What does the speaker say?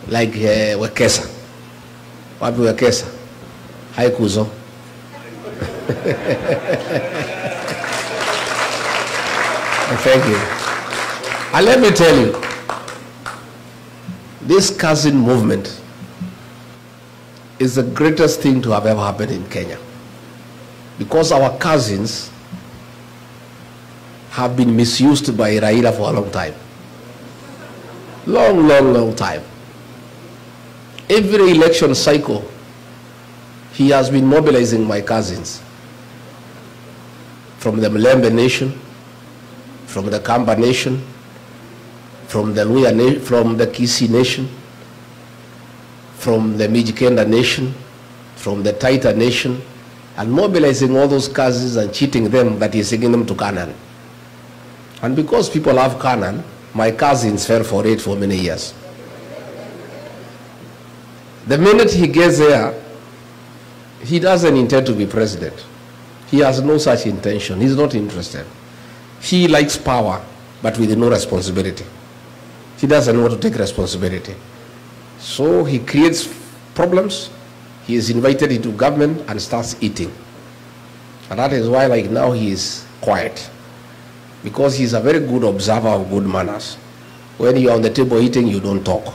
like Wekesa. Wapi Wekesa? Haikuzo. Thank you. And let me tell you, this cousin movement is the greatest thing to have ever happened in Kenya. Because our cousins have been misused by Raila for a long time. Long time. Every election cycle, he has been mobilizing my cousins from the Mlembe Nation, from the Kamba Nation, from the Luya, from the Kisii Nation, from the Mijikenda Nation, from the Taita Nation, and mobilizing all those cousins and cheating them that he's taking them to Canaan. And because people have Canaan, my cousins fell for it for many years. The minute he gets there, he doesn't intend to be president. He has no such intention. He's not interested. He likes power, but with no responsibility. He doesn't want to take responsibility. So he creates problems. He is invited into government and starts eating. And that is why, like now, he is quiet. Because he's a very good observer of good manners. When you're on the table eating, you don't talk.